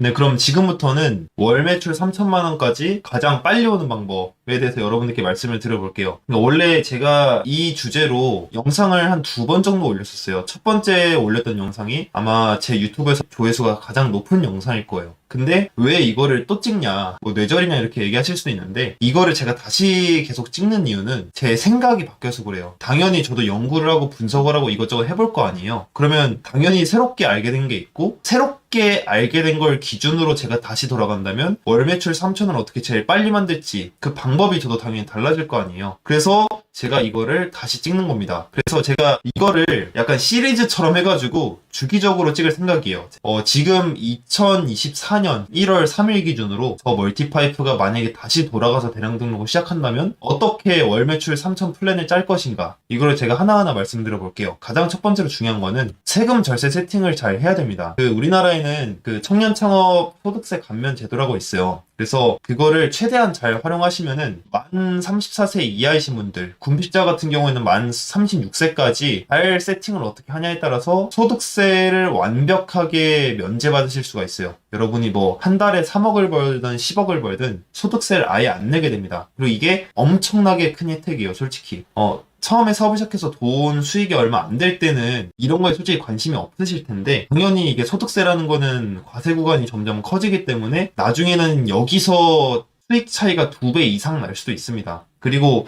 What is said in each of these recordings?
네, 그럼 지금부터는 월 매출 3천만 원까지 가장 빨리 오는 방법에 대해서 여러분들께 말씀을 드려볼게요. 그러니까 원래 제가 이 주제로 영상을 한 두 번 정도 올렸었어요. 첫 번째 올렸던 영상이 아마 제 유튜브에서 조회수가 가장 높은 영상일 거예요. 근데 왜 이거를 또 찍냐, 뭐 뇌절이냐 이렇게 얘기하실 수도 있는데, 이거를 제가 다시 계속 찍는 이유는 제 생각이 바뀌어서 그래요. 당연히 저도 연구를 하고 분석을 하고 이것저것 해볼 거 아니에요. 그러면 당연히 새롭게 알게 된 게 있고, 새롭게 알게 된 걸 기준으로 제가 다시 돌아간다면 월 매출 3천을 어떻게 제일 빨리 만들지, 그 방법이 저도 당연히 달라질 거 아니에요. 그래서 제가 이거를 다시 찍는 겁니다. 그래서 제가 이거를 약간 시리즈처럼 해가지고 주기적으로 찍을 생각이에요. 지금 2024년 1월 3일 기준으로 저 멀티파이프가 만약에 다시 돌아가서 대량 등록을 시작한다면 어떻게 월 매출 3천 플랜을 짤 것인가, 이거를 제가 하나하나 말씀드려 볼게요. 가장 첫 번째로 중요한 거는 세금 절세 세팅을 잘 해야 됩니다. 우리나라에는 청년 창업 소득세 감면 제도라고 있어요. 그래서 그거를 최대한 잘 활용하시면은 만 34세 이하이신 분들, 군필자 같은 경우에는 만 36세까지 잘 세팅을 어떻게 하냐에 따라서 소득세를 완벽하게 면제받으실 수가 있어요. 여러분이 뭐 한 달에 3억을 벌든 10억을 벌든 소득세를 아예 안 내게 됩니다. 그리고 이게 엄청나게 큰 혜택이에요, 솔직히. 처음에 사업 시작해서 돈 수익이 얼마 안 될 때는 이런 거에 솔직히 관심이 없으실 텐데, 당연히 이게 소득세라는 거는 과세 구간이 점점 커지기 때문에 나중에는 여기서 수익 차이가 2배 이상 날 수도 있습니다. 그리고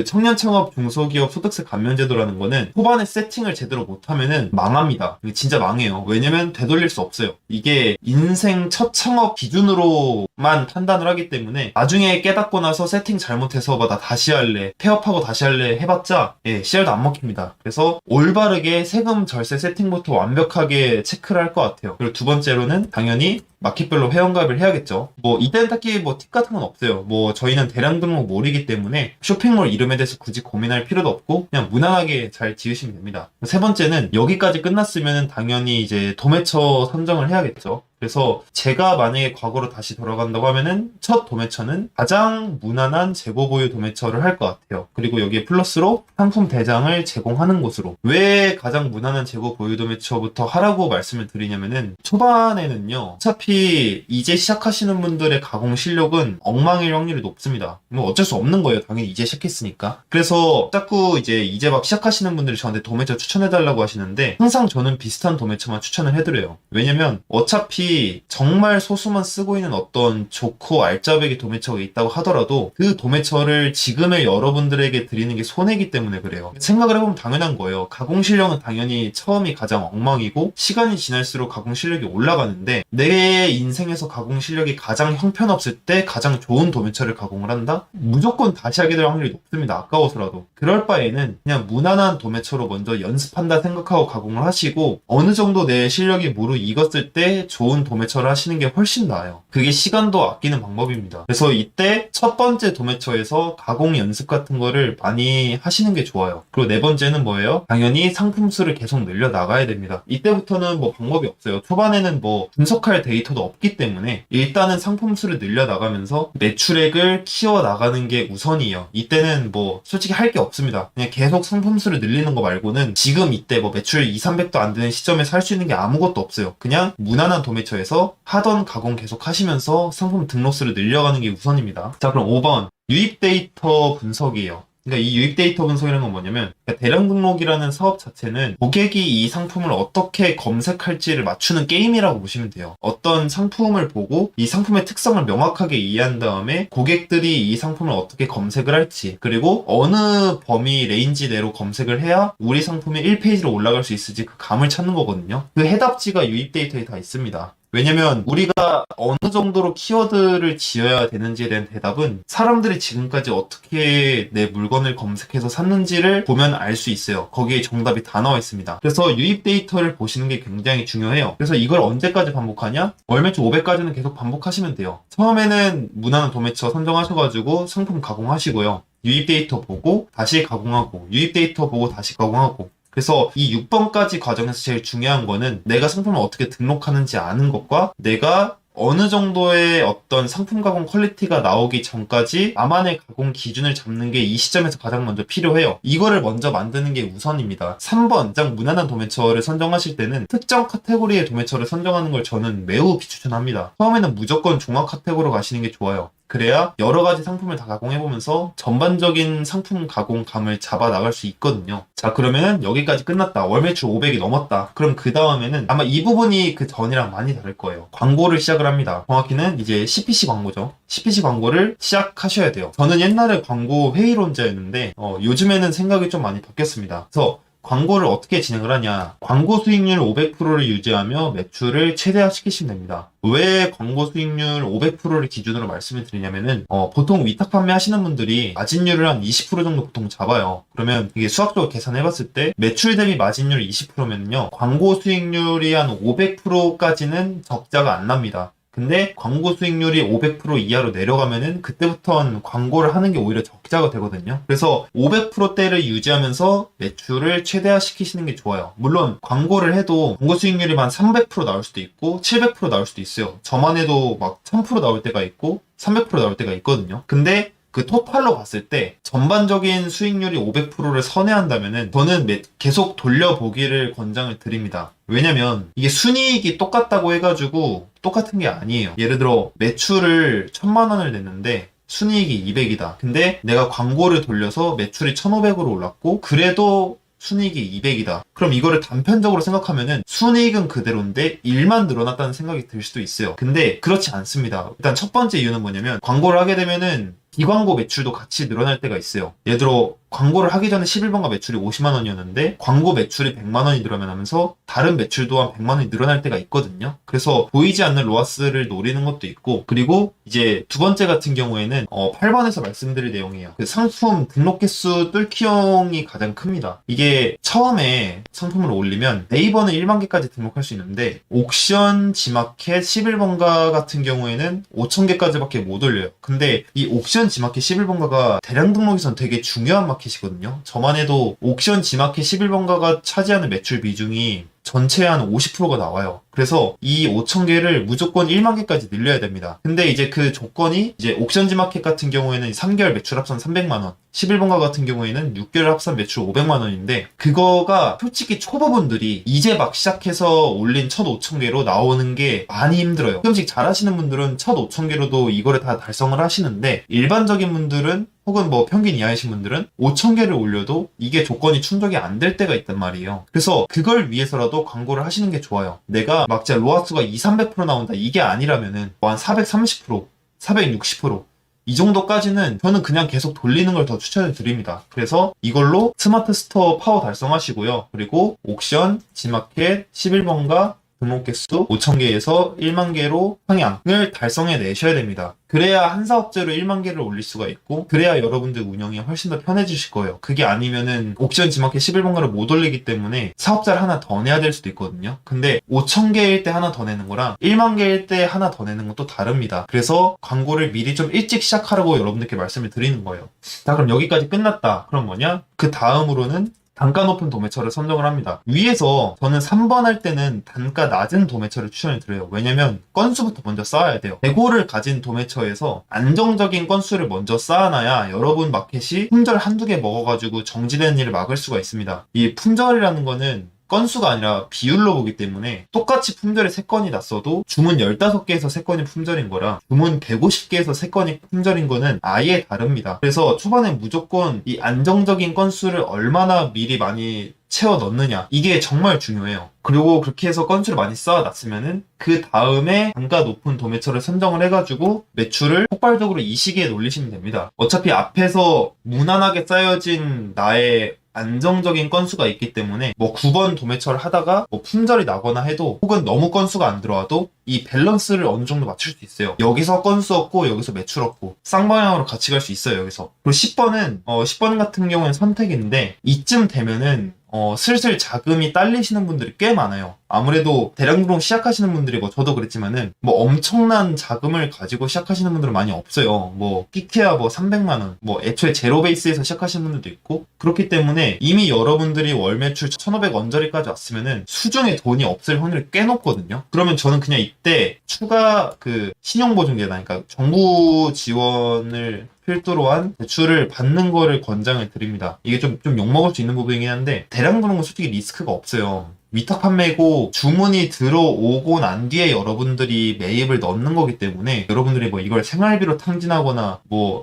청년 창업 중소기업 소득세 감면제도라는 거는 초반에 세팅을 제대로 못하면은 망합니다. 이게 진짜 망해요. 왜냐면 되돌릴 수 없어요. 이게 인생 첫 창업 기준으로만 판단을 하기 때문에 나중에 깨닫고 나서 세팅 잘못해서 나 다시 할래, 폐업하고 다시 할래 해봤자 씨알도 안 먹힙니다. 그래서 올바르게 세금 절세 세팅부터 완벽하게 체크를 할 것 같아요. 그리고 두 번째로는 당연히 마켓별로 회원가입을 해야겠죠. 이때는 딱히 팁 같은 건 없어요. 저희는 대량 등록 몰이기 때문에 쇼핑몰 이름에 대해서 굳이 고민할 필요도 없고 그냥 무난하게 잘 지으시면 됩니다. 세 번째는 여기까지 끝났으면 당연히 이제 도매처 선정을 해야겠죠. 그래서 제가 만약에 과거로 다시 돌아간다고 하면은 첫 도매처는 가장 무난한 재고 보유 도매처를 할 것 같아요. 그리고 여기에 플러스로 상품 대장을 제공하는 곳으로. 왜 가장 무난한 재고 보유 도매처부터 하라고 말씀을 드리냐면은, 초반에는요 어차피 이제 시작하시는 분들의 가공 실력은 엉망일 확률이 높습니다. 어쩔 수 없는 거예요. 당연히 이제 시작했으니까. 그래서 자꾸 이제 막 시작하시는 분들이 저한테 도매처 추천해달라고 하시는데, 항상 저는 비슷한 도매처만 추천을 해드려요. 왜냐면 어차피 정말 소수만 쓰고 있는 어떤 좋고 알짜배기 도매처가 있다고 하더라도 그 도매처를 지금의 여러분들에게 드리는 게 손해이기 때문에 그래요. 생각을 해보면 당연한 거예요. 가공 실력은 당연히 처음이 가장 엉망이고 시간이 지날수록 가공 실력이 올라가는데, 내 인생에서 가공 실력이 가장 형편없을 때 가장 좋은 도매처를 가공을 한다? 무조건 다시 하게 될 확률이 높습니다. 아까워서라도. 그럴 바에는 그냥 무난한 도매처로 먼저 연습한다 생각하고 가공을 하시고, 어느 정도 내 실력이 무르익었을 때 좋은 도매처를 하시는 게 훨씬 나아요. 그게 시간도 아끼는 방법입니다. 그래서 이때 첫 번째 도매처에서 가공 연습 같은 거를 많이 하시는 게 좋아요. 그리고 네 번째는 뭐예요? 당연히 상품 수를 계속 늘려 나가야 됩니다. 이때부터는 방법이 없어요. 초반에는 분석할 데이터도 없기 때문에 일단은 상품 수를 늘려 나가면서 매출액을 키워 나가는 게 우선이에요. 이때는 솔직히 할 게 없습니다. 그냥 계속 상품 수를 늘리는 거 말고는 지금 이때 매출 2, 300도 안 되는 시점에서 할 수 있는 게 아무것도 없어요. 그냥 무난한 도매처에서 하던 가공 계속 하시면서 상품 등록수를 늘려가는 게 우선입니다. 자, 그럼 5번 유입 데이터 분석이에요. 그러니까 이 유입 데이터 분석이라는 건 뭐냐면, 대량 등록이라는 사업 자체는 고객이 이 상품을 어떻게 검색할지를 맞추는 게임이라고 보시면 돼요. 어떤 상품을 보고 이 상품의 특성을 명확하게 이해한 다음에 고객들이 이 상품을 어떻게 검색을 할지, 그리고 어느 범위 레인지 내로 검색을 해야 우리 상품이 1페이지로 올라갈 수 있을지 그 감을 찾는 거거든요. 그 해답지가 유입 데이터에 다 있습니다. 왜냐면 우리가 어느 정도로 키워드를 지어야 되는지에 대한 대답은 사람들이 지금까지 어떻게 내 물건을 검색해서 샀는지를 보면 알 수 있어요. 거기에 정답이 다 나와 있습니다. 그래서 유입 데이터를 보시는 게 굉장히 중요해요. 그래서 이걸 언제까지 반복하냐? 월 매출 500까지는 계속 반복하시면 돼요. 처음에는 무난한 도매처 선정하셔가지고 상품 가공하시고요. 유입 데이터 보고 다시 가공하고, 유입 데이터 보고 다시 가공하고. 그래서 이 6번까지 과정에서 제일 중요한 거는 내가 상품을 어떻게 등록하는지 아는 것과 내가 어느 정도의 어떤 상품 가공 퀄리티가 나오기 전까지 나만의 가공 기준을 잡는 게 이 시점에서 가장 먼저 필요해요. 이거를 먼저 만드는 게 우선입니다. 3번 가장 무난한 도매처를 선정하실 때는 특정 카테고리의 도매처를 선정하는 걸 저는 매우 비추천합니다. 처음에는 무조건 종합 카테고리로 가시는 게 좋아요. 그래야 여러 가지 상품을 다 가공해보면서 전반적인 상품 가공감을 잡아 나갈 수 있거든요. 자, 그러면은 여기까지 끝났다. 월 매출 500이 넘었다. 그럼 그 다음에는 아마 이 부분이 그 전이랑 많이 다를 거예요. 광고를 시작을 합니다. 정확히는 이제 CPC 광고죠. CPC 광고를 시작하셔야 돼요. 저는 옛날에 광고 회의론자였는데 요즘에는 생각이 좀 많이 바뀌었습니다. 그래서 광고를 어떻게 진행을 하냐. 광고 수익률 500%를 유지하며 매출을 최대화시키시면 됩니다. 왜 광고 수익률 500%를 기준으로 말씀을 드리냐면은 보통 위탁 판매 하시는 분들이 마진율을 한 20% 정도 보통 잡아요. 그러면 이게 수학적으로 계산해봤을 때 매출 대비 마진율 20%면요 광고 수익률이 한 500%까지는 적자가 안 납니다. 근데 광고 수익률이 500% 이하로 내려가면은 그때부터는 광고를 하는 게 오히려 적자가 되거든요. 그래서 500%대를 유지하면서 매출을 최대화시키시는 게 좋아요. 물론 광고를 해도 광고 수익률이 한 300% 나올 수도 있고 700% 나올 수도 있어요. 저만 해도 막 1000% 나올 때가 있고 300% 나올 때가 있거든요. 근데 그 토탈로 봤을 때 전반적인 수익률이 500%를 선회한다면은 저는 계속 돌려보기를 권장을 드립니다. 왜냐면 이게 순이익이 똑같다고 해가지고 똑같은 게 아니에요. 예를 들어 매출을 1000만 원을 냈는데 순이익이 200이다. 근데 내가 광고를 돌려서 매출이 1500으로 올랐고 그래도 순이익이 200이다. 그럼 이거를 단편적으로 생각하면은 순이익은 그대로인데 일만 늘어났다는 생각이 들 수도 있어요. 근데 그렇지 않습니다. 일단 첫 번째 이유는 뭐냐면 광고를 하게 되면은 비광고 매출도 같이 늘어날 때가 있어요. 예를 들어 광고를 하기 전에 11번가 매출이 50만 원이었는데 광고 매출이 100만 원이 늘어나면서 다른 매출 또한 100만 원이 늘어날 때가 있거든요. 그래서 보이지 않는 로아스를 노리는 것도 있고 그리고 이제 두 번째 같은 경우에는 8번에서 말씀드릴 내용이에요. 그 상품 등록 개수 뚫기용이 가장 큽니다. 이게 처음에 상품을 올리면 네이버는 1만 개까지 등록할 수 있는데 옥션, 지마켓, 11번가 같은 경우에는 5,000개까지밖에 못 올려요. 근데 이 옥션, 지마켓, 11번가가 대량 등록에선 되게 중요한 마켓이거든요. 저만 해도 옥션, 지마켓, 11번가가 차지하는 매출 비중이 전체의 한 50%가 나와요. 그래서 이 5,000개를 무조건 1만 개까지 늘려야 됩니다. 근데 이제 그 조건이 이제 옥션 지마켓 같은 경우에는 3개월 매출 합산 300만 원, 11번가 같은 경우에는 6개월 합산 매출 500만 원인데 그거가 솔직히 초보분들이 이제 막 시작해서 올린 첫 5,000개로 나오는 게 많이 힘들어요. 가끔씩 잘하시는 분들은 첫 5,000개로도 이거를 다 달성을 하시는데 일반적인 분들은 혹은 뭐 평균 이하이신 분들은 5,000개를 올려도 이게 조건이 충족이 안 될 때가 있단 말이에요. 그래서 그걸 위해서라도 광고를 하시는 게 좋아요. 내가 막 진짜 로아스가 200~300% 나온다 이게 아니라면은 뭐 한 430%, 460%, 이 정도까지는 저는 그냥 계속 돌리는 걸 더 추천을 드립니다. 그래서 이걸로 스마트 스토어 파워 달성하시고요. 그리고 옥션, 지마켓, 11번가 등록 개수 5,000개에서 1만 개로 상향을 달성해 내셔야 됩니다. 그래야 한 사업자로 1만 개를 올릴 수가 있고 그래야 여러분들 운영이 훨씬 더 편해지실 거예요. 그게 아니면은 옥션, 지마켓, 11번가를 못 올리기 때문에 사업자를 하나 더 내야 될 수도 있거든요. 근데 5,000개일 때 하나 더 내는 거랑 1만 개일 때 하나 더 내는 건 또 다릅니다. 그래서 광고를 미리 좀 일찍 시작하라고 여러분들께 말씀을 드리는 거예요. 자, 그럼 여기까지 끝났다. 그럼 뭐냐? 그 다음으로는 단가 높은 도매처를 선정을 합니다. 위에서 저는 3번 할 때는 단가 낮은 도매처를 추천을 드려요. 왜냐면 건수부터 먼저 쌓아야 돼요. 재고를 가진 도매처에서 안정적인 건수를 먼저 쌓아놔야 여러분 마켓이 품절 한두 개 먹어가지고 정지되는 일을 막을 수가 있습니다. 이 품절이라는 거는 건수가 아니라 비율로 보기 때문에 똑같이 품절이 3건이 났어도 주문 15개에서 3건이 품절인 거랑 주문 150개에서 3건이 품절인 거는 아예 다릅니다. 그래서 초반에 무조건 이 안정적인 건수를 얼마나 미리 많이 채워 넣느냐 이게 정말 중요해요. 그리고 그렇게 해서 건수를 많이 쌓아놨으면은 그 다음에 단가 높은 도매처를 선정을 해가지고 매출을 폭발적으로 이 시기에 올리시면 됩니다. 어차피 앞에서 무난하게 쌓여진 나의 안정적인 건수가 있기 때문에 뭐 9번 도매처를 하다가 뭐 품절이 나거나 해도 혹은 너무 건수가 안 들어와도 이 밸런스를 어느 정도 맞출 수 있어요. 여기서 건수 없고 여기서 매출 없고 쌍방향으로 같이 갈 수 있어요. 여기서. 그리고 10번은 10번 같은 경우는 선택인데 이쯤 되면은 슬슬 자금이 딸리시는 분들이 꽤 많아요. 아무래도 대량 등록 시작하시는 분들이 저도 그랬지만은 엄청난 자금을 가지고 시작하시는 분들은 많이 없어요. 끼케야 300만 원, 애초에 제로 베이스에서 시작하시는 분들도 있고, 그렇기 때문에 이미 여러분들이 월 매출 1,500 언저리까지 왔으면은 수중에 돈이 없을 확률이 꽤 높거든요. 그러면 저는 그냥 이때 추가 신용보증제나, 그러니까 정부 지원을 필두로 한 대출을 받는 거를 권장을 드립니다. 이게 좀 욕먹을 수 있는 부분이긴 한데, 대량 등록은 솔직히 리스크가 없어요. 위탁 판매고 주문이 들어오고 난 뒤에 여러분들이 매입을 넣는 거기 때문에, 여러분들이 이걸 생활비로 탕진하거나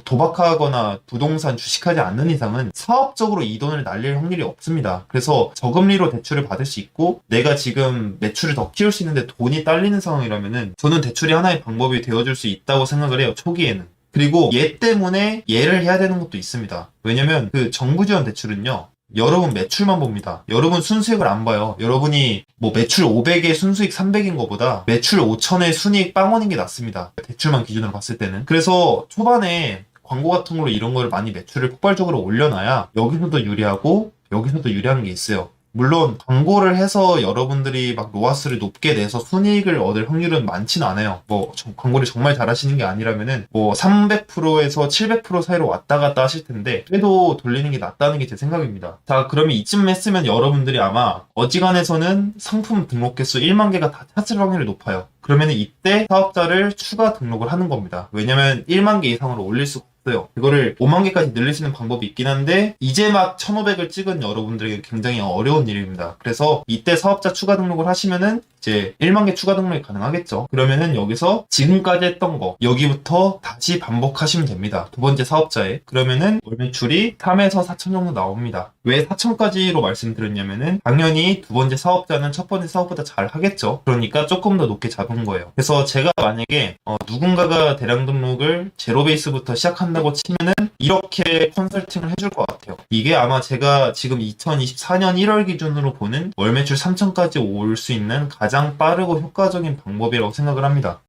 도박하거나 부동산 주식하지 않는 이상은 사업적으로 이 돈을 날릴 확률이 없습니다. 그래서 저금리로 대출을 받을 수 있고, 내가 지금 매출을 더 키울 수 있는데 돈이 딸리는 상황이라면은 저는 대출이 하나의 방법이 되어줄 수 있다고 생각을 해요, 초기에는. 그리고 얘 때문에 얘를 해야 되는 것도 있습니다. 왜냐면 정부 지원 대출은요, 여러분 매출만 봅니다. 여러분 순수익을 안 봐요. 여러분이 매출 500에 순수익 300인 것보다 매출 5천에 순이익 빵원인 게 낫습니다. 대출만 기준으로 봤을 때는. 그래서 초반에 광고 같은 걸로 이런 걸 많이 매출을 폭발적으로 올려놔야 여기서도 유리하고 여기서도 유리한 게 있어요. 물론 광고를 해서 여러분들이 로아스를 높게 내서 순이익을 얻을 확률은 많지는 않아요. 광고를 정말 잘하시는 게 아니라면은 300%에서 700% 사이로 왔다 갔다 하실 텐데, 그래도 돌리는 게 낫다는 게 제 생각입니다. 자, 그러면 이쯤 했으면 여러분들이 아마 어지간해서는 상품 등록 개수 1만 개가 다 찼을 확률이 높아요. 그러면 이때 사업자를 추가 등록을 하는 겁니다. 왜냐면 1만 개 이상으로 올릴 수가 없어요. 이거를 5만 개까지 늘릴 수 있는 방법이 있긴 한데, 이제 막 1,500을 찍은 여러분들에게 굉장히 어려운 일입니다. 그래서 이때 사업자 추가 등록을 하시면은 이제 1만 개 추가 등록이 가능하겠죠. 그러면은 여기서 지금까지 했던 거 여기부터 다시 반복하시면 됩니다. 두 번째 사업자에. 그러면은 월 매출이 3에서 4천 정도 나옵니다. 왜 4천까지로 말씀드렸냐면은 당연히 두 번째 사업자는 첫 번째 사업보다 잘 하겠죠. 그러니까 조금 더 높게 잡은 거예요. 그래서 제가 만약에 누군가가 대량 등록을 제로 베이스부터 시작한다고 치면은 이렇게 컨설팅을 해줄 것 같아요. 이게 아마 제가 지금 2024년 1월 기준으로 보는 월 매출 3천까지 올 수 있는 가장 빠르고 효과적인 방법이라고 생각을 합니다.